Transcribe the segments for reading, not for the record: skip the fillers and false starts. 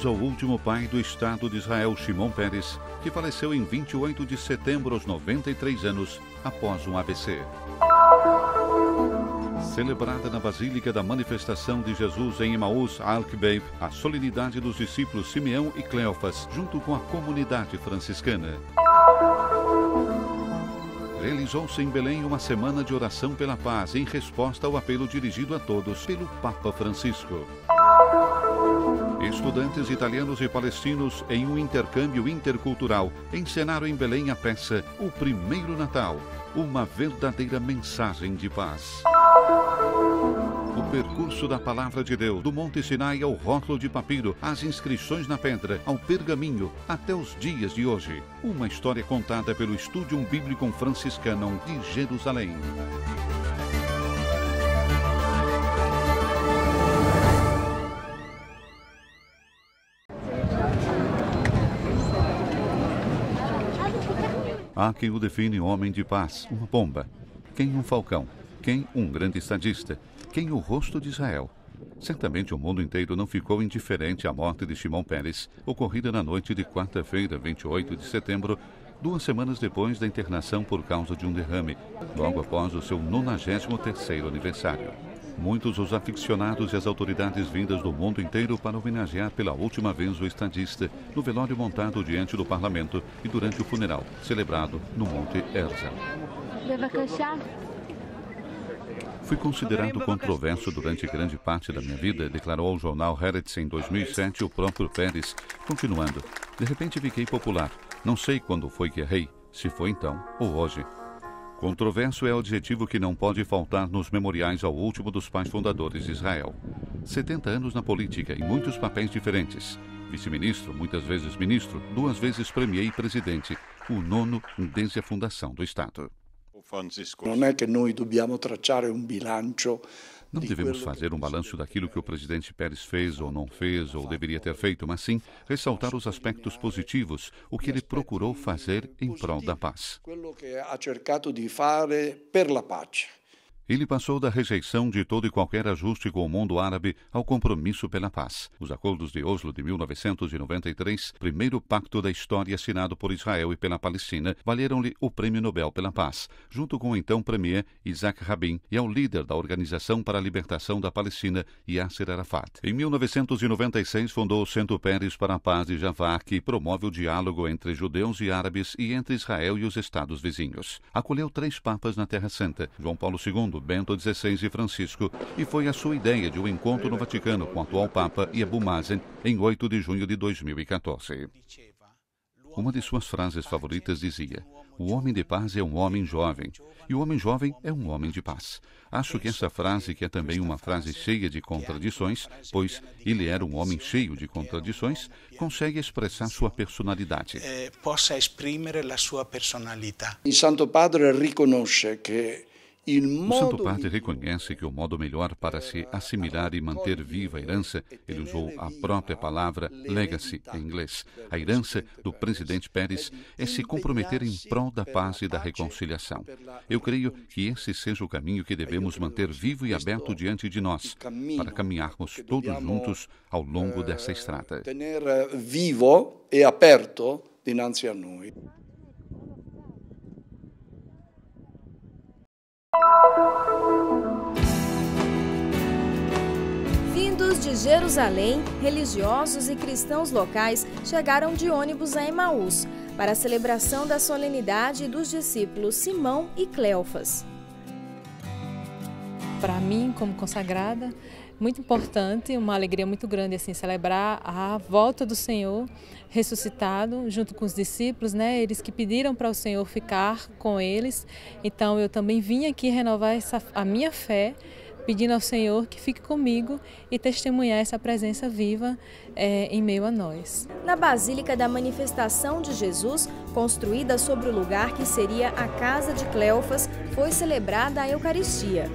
ao último pai do Estado de Israel, Shimon Peres, que faleceu em 28 de setembro aos 93 anos, após um AVC. Celebrada na Basílica da Manifestação de Jesus em Emaús, Alquebeib, a solenidade dos discípulos Simeão e Cleofas, junto com a comunidade franciscana. Realizou-se em Belém uma semana de oração pela paz, em resposta ao apelo dirigido a todos pelo Papa Francisco. Estudantes italianos e palestinos, em um intercâmbio intercultural, encenaram em Belém a peça O Primeiro Natal, uma verdadeira mensagem de paz. O percurso da Palavra de Deus, do Monte Sinai ao rótulo de papiro, às inscrições na pedra, ao pergaminho, até os dias de hoje. Uma história contada pelo Studium Biblicum Franciscanum de Jerusalém. Há quem o define homem de paz, uma pomba. Quem um falcão. Quem um grande estadista. Quem o rosto de Israel. Certamente o mundo inteiro não ficou indiferente à morte de Shimon Peres, ocorrida na noite de quarta-feira, 28 de setembro, 2 semanas depois da internação por causa de um derrame, logo após o seu 93º aniversário. Muitos os aficionados e as autoridades vindas do mundo inteiro para homenagear pela última vez o estadista no velório montado diante do parlamento e durante o funeral, celebrado no Monte Herzl. Fui considerado controverso durante grande parte da minha vida, declarou ao jornal Haaretz em 2007 o próprio Peres, continuando: de repente fiquei popular. Não sei quando foi que errei, se foi então ou hoje. Controverso é o adjetivo que não pode faltar nos memoriais ao último dos pais fundadores de Israel. 70 anos na política, em muitos papéis diferentes. Vice-ministro, muitas vezes ministro, 2 vezes premier e presidente, o 9º desde a fundação do Estado. Não devemos fazer um balanço daquilo que o presidente Peres fez ou não fez ou deveria ter feito, mas sim ressaltar os aspectos positivos, o que ele procurou fazer em prol da paz. Ele passou da rejeição de todo e qualquer ajuste com o mundo árabe ao compromisso pela paz. Os acordos de Oslo de 1993, primeiro pacto da história assinado por Israel e pela Palestina, valeram-lhe o Prêmio Nobel pela Paz, junto com o então premier Isaac Rabin e ao líder da Organização para a Libertação da Palestina, Yasser Arafat. Em 1996, fundou o Centro Peres para a Paz de Jaffa, que promove o diálogo entre judeus e árabes e entre Israel e os estados vizinhos. Acolheu 3 papas na Terra Santa, João Paulo II, Bento XVI e Francisco, e foi a sua ideia de um encontro no Vaticano com o atual Papa e Abu Mazen em 8 de junho de 2014. Uma de suas frases favoritas dizia: o homem de paz é um homem jovem, e o homem jovem é um homem de paz. Acho que essa frase, que é também uma frase cheia de contradições, pois ele era um homem cheio de contradições, consegue expressar sua personalidade. Possa esprimere la sua personalità. Il Santo Padre riconosce che o Santo Padre reconhece que o modo melhor para se assimilar e manter viva a herança, ele usou a própria palavra legacy em inglês, a herança do presidente Peres é se comprometer em prol da paz e da reconciliação. Eu creio que esse seja o caminho que devemos manter vivo e aberto diante de nós, para caminharmos todos juntos ao longo dessa estrada. Tener vivo e aperto dinanzi a noi. Vindos de Jerusalém, religiosos e cristãos locais chegaram de ônibus a Emaús para a celebração da solenidade dos discípulos Simão e Cleofas. Para mim, como consagrada, muito importante, uma alegria muito grande assim celebrar a volta do Senhor ressuscitado junto com os discípulos, né? Eles que pediram para o Senhor ficar com eles. Então eu também vim aqui renovar a minha fé, pedindo ao Senhor que fique comigo e testemunhar essa presença viva em meio a nós. Na Basílica da Manifestação de Jesus, construída sobre o lugar que seria a casa de Cleofas, foi celebrada a Eucaristia.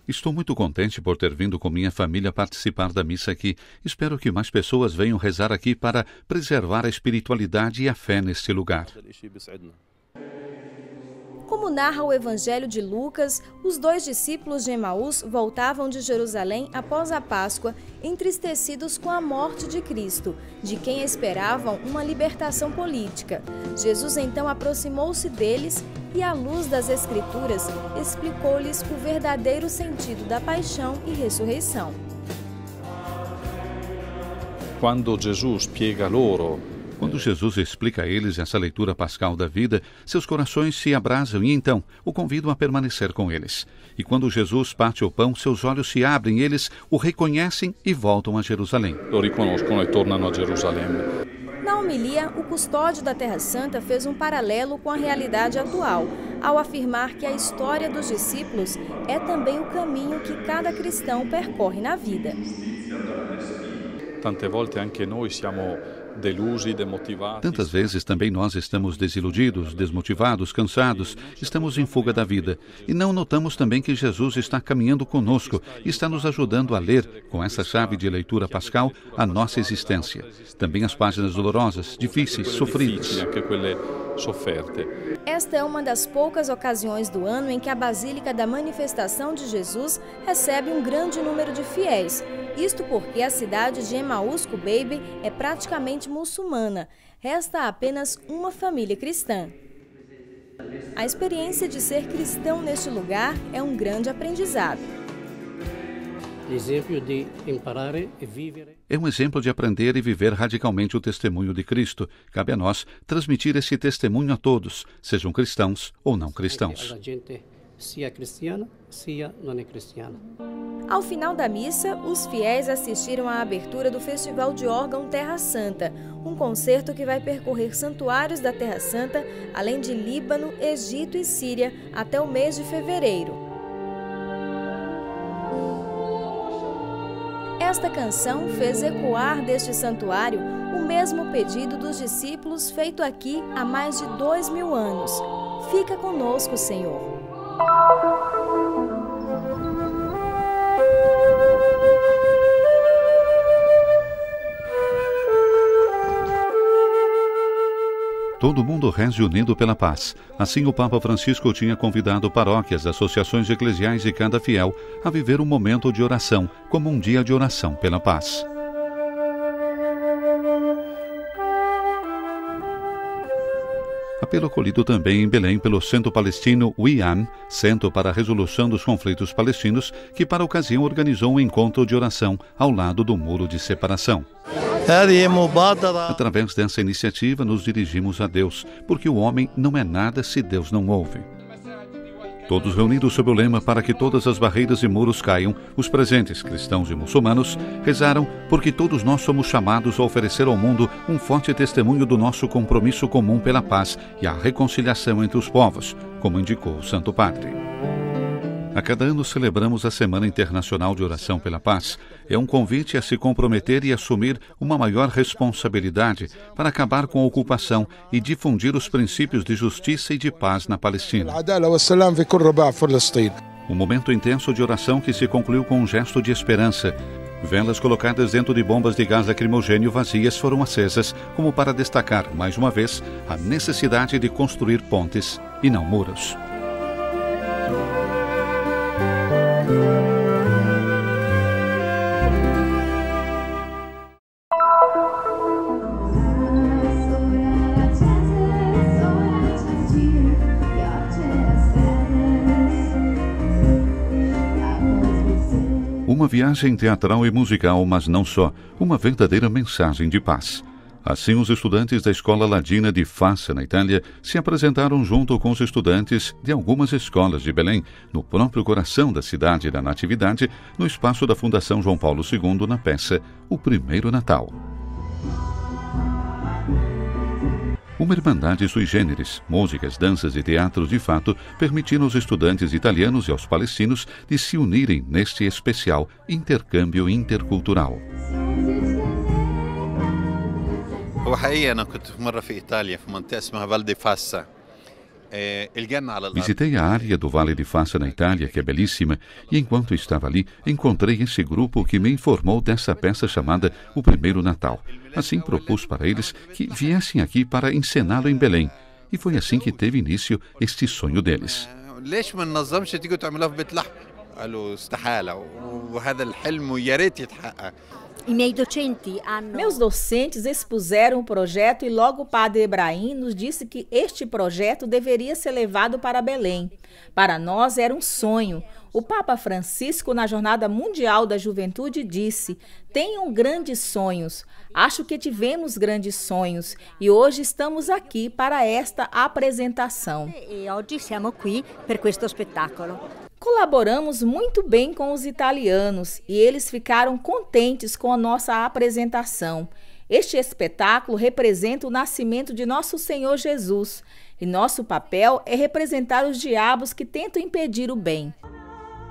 Estou muito contente por ter vindo com minha família participar da missa aqui. Espero que mais pessoas venham rezar aqui para preservar a espiritualidade e a fé neste lugar. Como narra o Evangelho de Lucas, os 2 discípulos de Emaús voltavam de Jerusalém após a Páscoa, entristecidos com a morte de Cristo, de quem esperavam uma libertação política. Jesus então aproximou-se deles e, à luz das Escrituras, explicou-lhes o verdadeiro sentido da paixão e ressurreição. Quando Jesus explica a eles essa leitura pascal da vida, seus corações se abrasam e então o convidam a permanecer com eles. E quando Jesus parte o pão, seus olhos se abrem, eles o reconhecem e voltam a Jerusalém. Lo riconoscono e tornano a Gerusalemme. Na homilia, o custódio da Terra Santa fez um paralelo com a realidade atual, ao afirmar que a história dos discípulos é também o caminho que cada cristão percorre na vida. Tante volte anche noi siamo delusi, demotivati. Tantas vezes também nós estamos desiludidos, desmotivados, cansados, estamos em fuga da vida. E não notamos também que Jesus está caminhando conosco e está nos ajudando a ler, com essa chave de leitura pascal, a nossa existência. Também as páginas dolorosas, difíceis, sofridas. Esta é uma das poucas ocasiões do ano em que a Basílica da Manifestação de Jesus recebe um grande número de fiéis. Isto porque a cidade de Emaús Cubaby é praticamente muçulmana. Resta apenas uma família cristã. A experiência de ser cristão neste lugar é um grande aprendizado. É um exemplo de aprender e viver radicalmente o testemunho de Cristo. Cabe a nós transmitir esse testemunho a todos, sejam cristãos ou não cristãos. Ao final da missa, os fiéis assistiram à abertura do Festival de Órgão Terra Santa, um concerto que vai percorrer santuários da Terra Santa, além de Líbano, Egito e Síria, até o mês de fevereiro. Esta canção fez ecoar deste santuário o mesmo pedido dos discípulos feito aqui há mais de 2000 anos. Fica conosco, Senhor. Todo mundo reze unido pela paz. Assim, o Papa Francisco tinha convidado paróquias, associações eclesiais e cada fiel a viver um momento de oração, como um dia de oração pela paz. Apelo acolhido também em Belém pelo Centro Palestino WIAM, Centro para a Resolução dos Conflitos Palestinos, que para a ocasião organizou um encontro de oração ao lado do Muro de Separação. Através dessa iniciativa, nos dirigimos a Deus, porque o homem não é nada se Deus não ouve. Todos reunidos sob o lema para que todas as barreiras e muros caiam, os presentes, cristãos e muçulmanos, rezaram porque todos nós somos chamados a oferecer ao mundo um forte testemunho do nosso compromisso comum pela paz e a reconciliação entre os povos, como indicou o Santo Padre. A cada ano celebramos a Semana Internacional de Oração pela Paz. É um convite a se comprometer e assumir uma maior responsabilidade para acabar com a ocupação e difundir os princípios de justiça e de paz na Palestina. Um momento intenso de oração que se concluiu com um gesto de esperança. Velas colocadas dentro de bombas de gás lacrimogêneo vazias foram acesas, como para destacar, mais uma vez, a necessidade de construir pontes e não muros. Uma viagem teatral e musical, mas não só, uma verdadeira mensagem de paz. Assim, os estudantes da Escola Ladina de Fassa, na Itália, se apresentaram junto com os estudantes de algumas escolas de Belém, no próprio coração da cidade da Natividade, no espaço da Fundação João Paulo II, na peça O Primeiro Natal. Uma irmandade sui generis, músicas, danças e teatros de fato permitiram aos estudantes italianos e aos palestinos de se unirem neste especial intercâmbio intercultural. وحقيقة أنا كنت مرة في إيطاليا في منطقة اسمها فال دي فاسا. Visitei a área do Vale de Fassa na Itália, que é belíssima, e enquanto estava ali, encontrei esse grupo que me informou dessa peça chamada O Primeiro Natal. Assim propus para eles que viessem aqui para encená-lo em Belém. E foi assim que teve início este sonho deles. ليش ما ننظمش تيجوا تعملوها في بيت لحم؟ قالوا استحالة وهذا الحلم ويا ريت يتحقق. Meus docentes expuseram o projeto e logo o padre Ebrahim nos disse que este projeto deveria ser levado para Belém. Para nós era um sonho. O Papa Francisco, na Jornada Mundial da Juventude, disse: tenham grandes sonhos. Acho que tivemos grandes sonhos e hoje estamos aqui para esta apresentação. E oggi siamo qui per questo spettacolo. Colaboramos muito bem com os italianos e eles ficaram contentes com a nossa apresentação. Este espetáculo representa o nascimento de nosso Senhor Jesus e nosso papel é representar os diabos que tentam impedir o bem.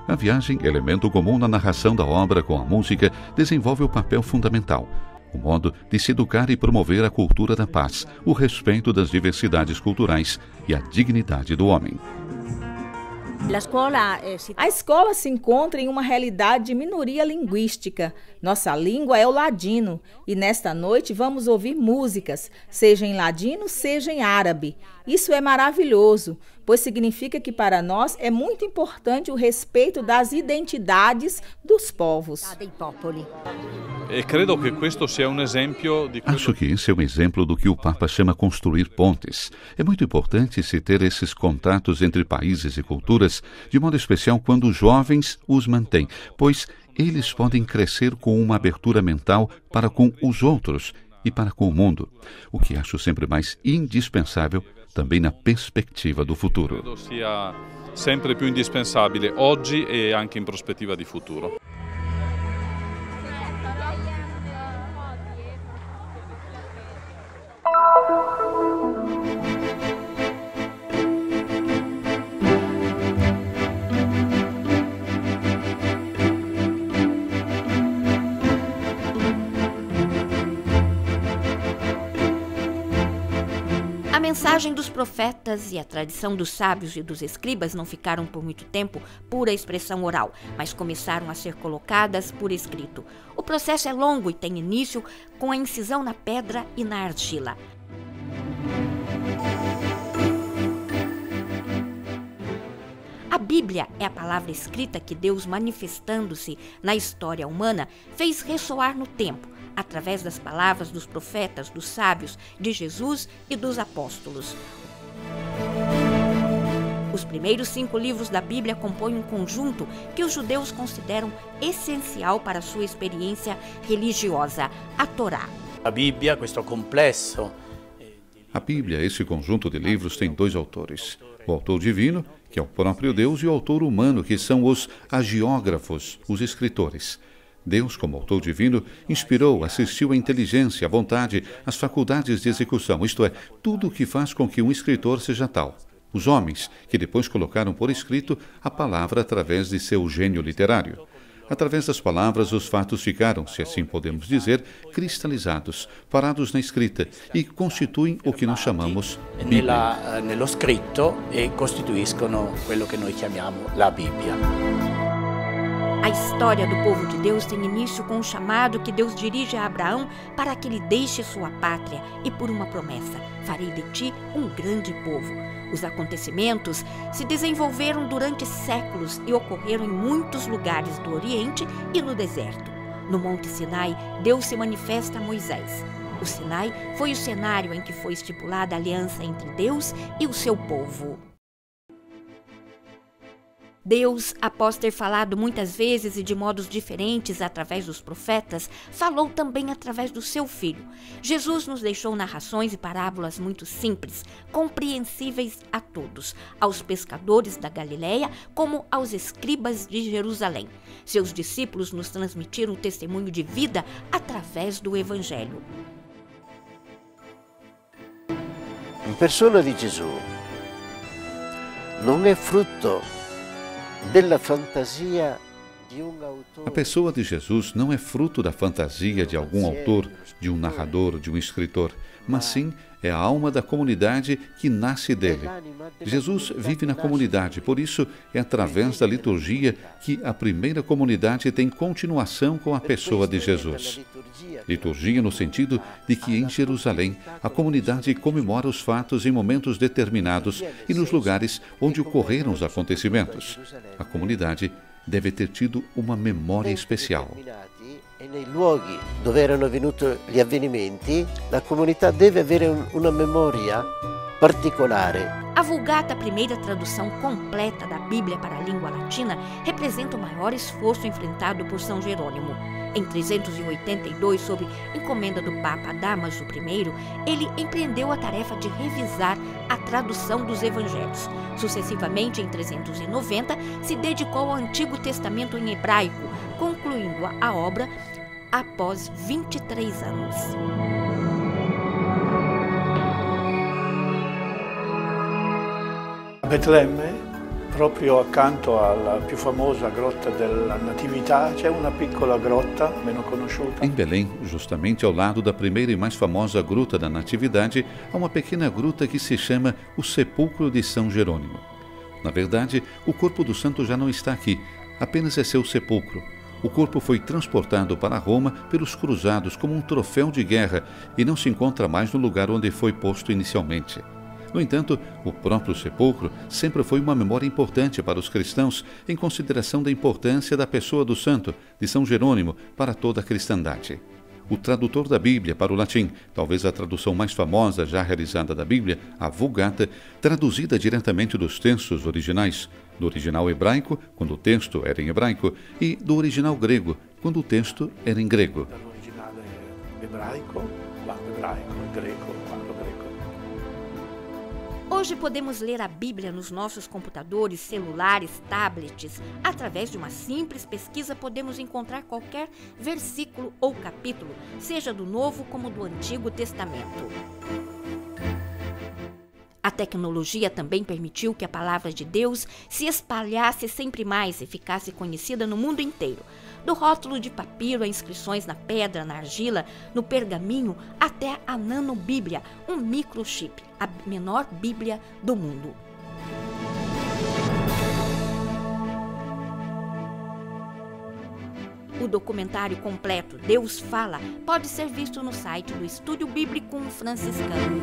A viagem, elemento comum na narração da obra com a música, desenvolve o papel fundamental. O modo de se educar e promover a cultura da paz, o respeito das diversidades culturais e a dignidade do homem. A escola se encontra em uma realidade de minoria linguística. Nossa língua é o ladino e nesta noite vamos ouvir músicas, seja em ladino, seja em árabe. Isso é maravilhoso, pois significa que para nós é muito importante o respeito das identidades dos povos. Acho que esse é um exemplo do que o Papa chama construir pontes. É muito importante se ter esses contatos entre países e culturas, de modo especial quando os jovens os mantêm, pois eles podem crescer com uma abertura mental para com os outros e para com o mundo, o que acho sempre mais indispensável também na perspectiva do futuro. Credo sia sempre più indispensabile oggi e anche in prospettiva di futuro. A mensagem dos profetas e a tradição dos sábios e dos escribas não ficaram por muito tempo pura expressão oral, mas começaram a ser colocadas por escrito. O processo é longo e tem início com a incisão na pedra e na argila. A Bíblia é a palavra escrita que Deus, manifestando-se na história humana, fez ressoar no tempo, através das palavras dos profetas, dos sábios, de Jesus e dos apóstolos. Os primeiros 5 livros da Bíblia compõem um conjunto que os judeus consideram essencial para a sua experiência religiosa, a Torá. A Bíblia, questo complesso. A Bíblia, esse conjunto de livros, tem 2 autores. O autor divino, que é o próprio Deus, e o autor humano, que são os agiógrafos, os escritores. Deus, como autor divino, inspirou, assistiu a inteligência, a vontade, as faculdades de execução, isto é, tudo o que faz com que um escritor seja tal. Os homens, que depois colocaram por escrito a palavra através de seu gênio literário. Através das palavras, os fatos ficaram, se assim podemos dizer, cristalizados, parados na escrita e constituem o que nós chamamos Bíblia. Nello scritto e costituiscono quello che noi chiamiamo la Bibbia. A história do povo de Deus tem início com um chamado que Deus dirige a Abraão para que ele deixe sua pátria e por uma promessa: farei de ti um grande povo. Os acontecimentos se desenvolveram durante séculos e ocorreram em muitos lugares do Oriente e no deserto. No Monte Sinai, Deus se manifesta a Moisés. O Sinai foi o cenário em que foi estipulada a aliança entre Deus e o seu povo. Deus, após ter falado muitas vezes e de modos diferentes através dos profetas, falou também através do seu Filho. Jesus nos deixou narrações e parábolas muito simples, compreensíveis a todos, aos pescadores da Galileia como aos escribas de Jerusalém. Seus discípulos nos transmitiram o testemunho de vida através do Evangelho. A persona di Gesù non è frutto della fantasia A pessoa de Jesus não é fruto da fantasia de algum autor, de um narrador, de um escritor, mas sim é a alma da comunidade que nasce dele. Jesus vive na comunidade, por isso é através da liturgia que a primeira comunidade tem continuação com a pessoa de Jesus. Liturgia no sentido de que em Jerusalém a comunidade comemora os fatos em momentos determinados e nos lugares onde ocorreram os acontecimentos. A comunidade deve ter tido uma memória especial. E nei luoghi dove erano avvenuti gli avvenimenti, la comunità deve avere una memoria particolare. A Vulgata, a primeira tradução completa da Bíblia para a língua latina, representa o maior esforço enfrentado por São Jerônimo. Em 382, sob encomenda do Papa Dámaso I, ele empreendeu a tarefa de revisar a tradução dos evangelhos. Sucessivamente, em 390, se dedicou ao Antigo Testamento em hebraico, concluindo a obra após 23 anos. A Betlemme, proprio accanto alla più famosa grotta della Natività, c'è una piccola grotta meno conosciuta. Em Belém, justamente ao lado da primeira e mais famosa gruta da Natividade, há uma pequena gruta que se chama o Sepulcro de São Jerônimo. Na verdade, o corpo do santo já não está aqui, apenas é seu sepulcro. O corpo foi transportado para Roma pelos cruzados como um troféu de guerra e não se encontra mais no lugar onde foi posto inicialmente. No entanto, o próprio sepulcro sempre foi uma memória importante para os cristãos em consideração da importância da pessoa do santo, de São Jerônimo, para toda a cristandade. O tradutor da Bíblia para o latim, talvez a tradução mais famosa já realizada da Bíblia, a Vulgata, traduzida diretamente dos textos originais, do original hebraico, quando o texto era em hebraico, e do original grego, quando o texto era em grego. Do original hebraico, quando hebraico, grego, quando grego. Hoje podemos ler a Bíblia nos nossos computadores, celulares, tablets. Através de uma simples pesquisa podemos encontrar qualquer versículo ou capítulo, seja do Novo como do Antigo Testamento. A tecnologia também permitiu que a palavra de Deus se espalhasse sempre mais e ficasse conhecida no mundo inteiro. Do rótulo de papiro a inscrições na pedra, na argila, no pergaminho, até a nanobíblia, um microchip, a menor Bíblia do mundo. O documentário completo Deus Fala pode ser visto no site do Estúdio Bíblico Franciscano.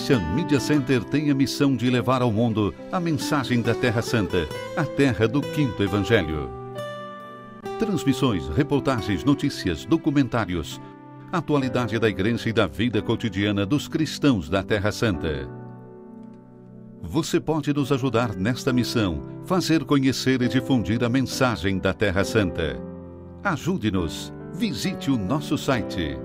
Christian Media Center tem a missão de levar ao mundo a mensagem da Terra Santa, a terra do Quinto Evangelho. Transmissões, reportagens, notícias, documentários, atualidade da Igreja e da vida cotidiana dos cristãos da Terra Santa. Você pode nos ajudar nesta missão, fazer conhecer e difundir a mensagem da Terra Santa. Ajude-nos. Visite o nosso site